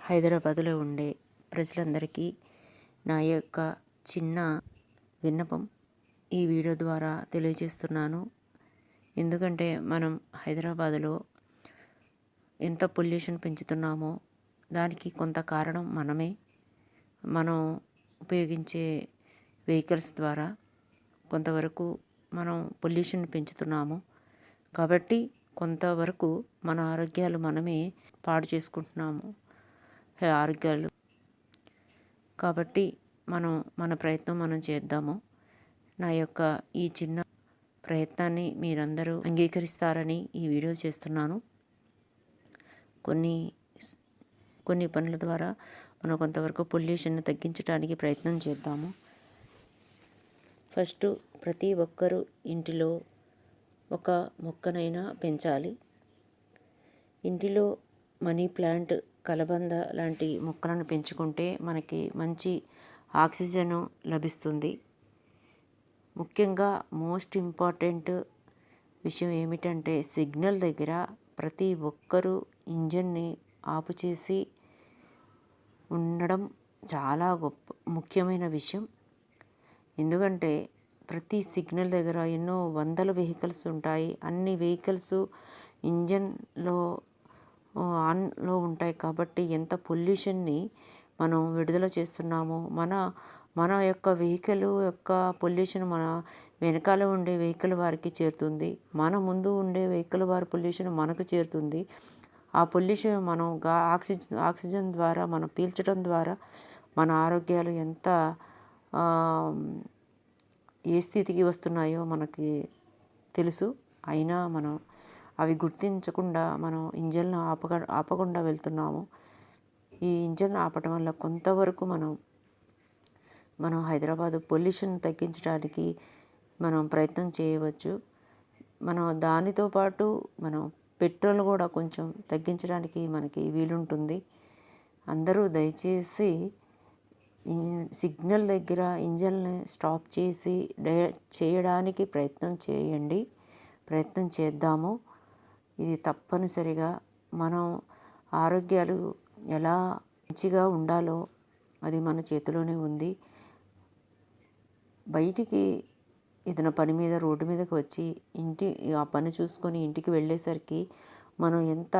హైదరాబాదులో ఉండే ప్రజలందరికీ నా యొక్క చిన్న విన్నపం ఈ వీడియో ద్వారా తెలియజేస్తున్నాను. ఎందుకంటే మనం హైదరాబాదులో ఎంత పొల్యూషన్ పెంచుతున్నామో దానికి కొంత కారణం మనమే. మనం ఉపయోగించే వెహికల్స్ ద్వారా కొంతవరకు మనం పొల్యూషన్ పెంచుతున్నాము. కాబట్టి కొంతవరకు మన ఆరోగ్యాలు మనమే పాడు చేసుకుంటున్నాము ఆరోగ్యాలు. కాబట్టి మన ప్రయత్నం మనం చేద్దాము. నా యొక్క ఈ చిన్న ప్రయత్నాన్ని మీరందరూ అంగీకరిస్తారని ఈ వీడియో చేస్తున్నాను. కొన్ని పనుల ద్వారా మనం కొంతవరకు పొల్యూషన్ని తగ్గించడానికి ప్రయత్నం చేద్దాము. ఫస్ట్ ప్రతి ఒక్కరూ ఇంటిలో ఒక మొక్కనైనా పెంచాలి. ఇంటిలో మనీ ప్లాంట్, కలబంద లాంటి మొక్కలను పెంచుకుంటే మనకి మంచి ఆక్సిజన్ లభిస్తుంది. ముఖ్యంగా మోస్ట్ ఇంపార్టెంట్ విషయం ఏమిటంటే సిగ్నల్ దగ్గర ప్రతి ఒక్కరూ ఇంజన్ని ఆపు చేసి ఉండడం చాలా ముఖ్యమైన విషయం. ఎందుకంటే ప్రతి సిగ్నల్ దగ్గర ఎన్నో వందల వెహికల్స్ ఉంటాయి. అన్ని వెహికల్స్ ఇంజన్లో ఆన్లో ఉంటాయి. కాబట్టి ఎంత పొల్యూషన్ని మనం విడుదల చేస్తున్నామో మన యొక్క వెహికల్ యొక్క పొల్యూషన్ మన వెనకాల ఉండే వెహికల్ వారికి చేరుతుంది. మన ముందు ఉండే వెహికల్ వారి పొల్యూషన్ మనకు చేరుతుంది. ఆ పొల్యూషన్ మనం ఆక్సిజన్ ద్వారా మనం పీల్చడం ద్వారా మన ఆరోగ్యాలు ఎంత ఏ స్థితికి వస్తున్నాయో మనకి తెలుసు. అయినా మనం అవి గుర్తించకుండా మనం ఇంజన్ను ఆపకుండా వెళ్తున్నాము. ఈ ఇంజన్ ఆపటం వల్ల కొంతవరకు మనం హైదరాబాదు పొల్యూషన్ తగ్గించడానికి మనం ప్రయత్నం చేయవచ్చు. మనం దానితో పాటు మనం పెట్రోల్ కూడా కొంచెం తగ్గించడానికి మనకి వీలుంటుంది. అందరూ దయచేసి సిగ్నల్ దగ్గర ఇంజన్ని స్టాప్ చేసి చేయడానికి ప్రయత్నం చేద్దాము. ఇది తప్పనిసరిగా మనం ఆరోగ్యాలు ఎలా మంచిగా ఉండాలో అది మన చేతిలోనే ఉంది. బయటికి ఏదైనా పని మీద రోడ్డు మీదకి వచ్చి ఆ పని చూసుకొని ఇంటికి వెళ్ళేసరికి మనం ఎంత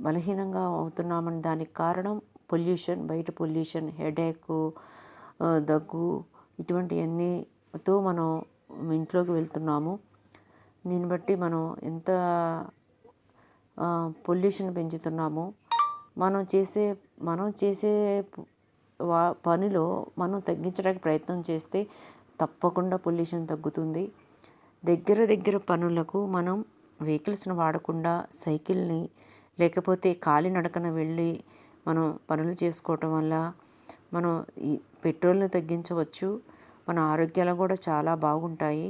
బలహీనంగా అవుతున్నామని దానికి కారణం పొల్యూషన్. బయట పొల్యూషన్, హెడేక్, దగ్గు ఇటువంటివన్నీతో మనం ఇంట్లోకి వెళ్తున్నాము. దీన్ని బట్టి మనం ఎంత పొల్యూషన్ పెంచుతున్నామో మనం చేసే పనిలో మనం తగ్గించడానికి ప్రయత్నం చేస్తే తప్పకుండా పొల్యూషన్ తగ్గుతుంది. దగ్గర పనులకు మనం వెహికల్స్ను వాడకుండా సైకిల్ని లేకపోతే కాలినడకన వెళ్ళి మనం పనులు చేసుకోవటం వల్ల మనం ఈ పెట్రోల్ని తగ్గించవచ్చు. మన ఆరోగ్యాలు కూడా చాలా బాగుంటాయి.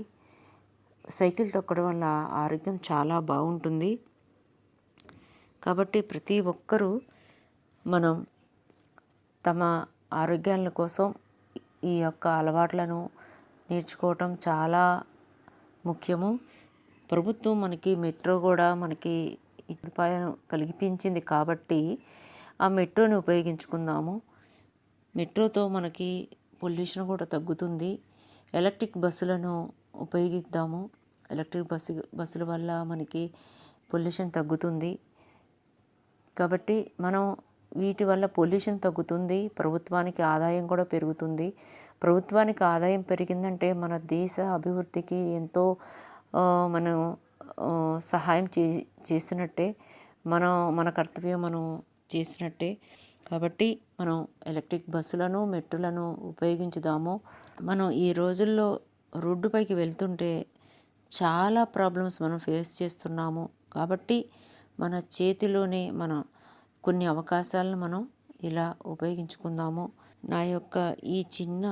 సైకిల్ తొక్కడం వల్ల ఆరోగ్యం చాలా బాగుంటుంది. కాబట్టి ప్రతి ఒక్కరూ మనం తమ ఆరోగ్యాల కోసం ఈ యొక్క అలవాట్లను నేర్చుకోవటం చాలా ముఖ్యము. ప్రభుత్వం మనకి మెట్రో కూడా మనకి సదుపాయం కల్పించింది కాబట్టి ఆ మెట్రోని ఉపయోగించుకుందాము. మెట్రోతో మనకి పొల్యూషన్ కూడా తగ్గుతుంది. ఎలక్ట్రిక్ బస్సులను ఉపయోగిద్దాము. ఎలక్ట్రిక్ బస్సుల వల్ల మనకి పొల్యూషన్ తగ్గుతుంది. కాబట్టి మనం వీటి వల్ల పొల్యూషన్ తగ్గుతుంది. ప్రభుత్వానికి ఆదాయం కూడా పెరుగుతుంది. ప్రభుత్వానికి ఆదాయం పెరిగిందంటే మన దేశ అభివృద్ధికి ఎంతో మనం సహాయం చేసినట్టే, మన కర్తవ్యం మనం చేసినట్టే. కాబట్టి మనం ఎలక్ట్రిక్ బస్సులను, మెట్రోలను ఉపయోగించుదాము. మనం ఈ రోజుల్లో రోడ్డుపైకి వెళ్తుంటే చాలా ప్రాబ్లమ్స్ మనం ఫేస్ చేస్తున్నాము. కాబట్టి మన చేతిలోనే మనం కొన్ని అవకాశాలను మనం ఇలా ఉపయోగించుకుందాము. నా యొక్క ఈ చిన్న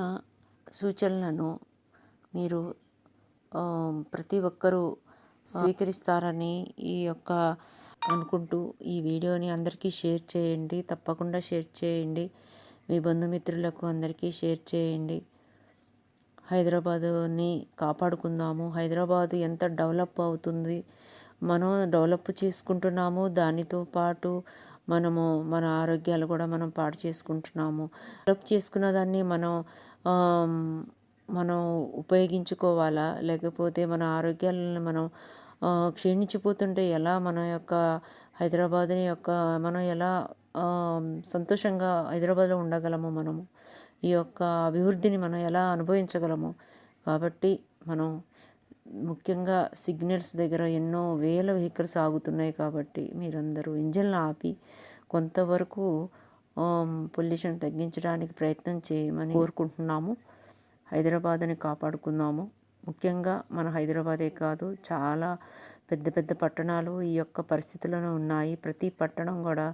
సూచనలను మీరు ప్రతి ఒక్కరూ స్వీకరిస్తారని అనుకుంటూ ఈ వీడియోని అందరికీ షేర్ చేయండి. తప్పకుండా షేర్ చేయండి. మీ బంధుమిత్రులకు అందరికీ షేర్ చేయండి. హైదరాబాదుని కాపాడుకుందాము. హైదరాబాదు ఎంత డెవలప్ అవుతుంది, మనం డెవలప్ చేసుకుంటున్నాము. దానితో పాటు మనము మన ఆరోగ్యాలు కూడా మనం పాడు చేసుకుంటున్నాము. డెవలప్ చేసుకున్న దాన్ని ఆమ్, మనం ఉపయోగించుకోవాలా, లేకపోతే మన ఆరోగ్యాలను మనం క్షీణించిపోతుంటే ఎలా మన యొక్క హైదరాబాద్ని యొక్క మనం ఎలా సంతోషంగా హైదరాబాద్లో ఉండగలము, మనము ఈ యొక్క అభివృద్ధిని మనం ఎలా అనుభవించగలము. కాబట్టి మనం ముఖ్యంగా సిగ్నల్స్ దగ్గర ఎన్నో వేల వెహికల్స్ ఆగుతున్నాయి. కాబట్టి మీరందరూ ఇంజన్లు ఆపి కొంతవరకు పొల్యూషన్ తగ్గించడానికి ప్రయత్నం చేయమని కోరుకుంటున్నాము. హైదరాబాద్ని కాపాడుకుందాము. ముఖ్యంగా మన హైదరాబాదే కాదు, చాలా పెద్ద పెద్ద పట్టణాలు ఈ యొక్క పరిస్థితులను ఉన్నాయి. ప్రతి పట్టణం కూడా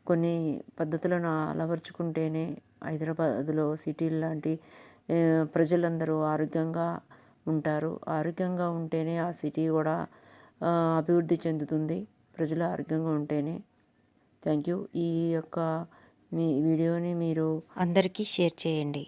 కొన్ని పద్ధతులను అలవర్చుకుంటేనే హైదరాబాద్లో సిటీలు లాంటి ప్రజలందరూ ఆరోగ్యంగా ఉంటారు. ఆరోగ్యంగా ఉంటేనే ఆ సిటీ కూడా అభివృద్ధి చెందుతుంది. ప్రజలు ఆరోగ్యంగా ఉంటేనే. Thank you. ఈ యొక్క మీ వీడియోని మీరు అందరికీ షేర్ చేయండి.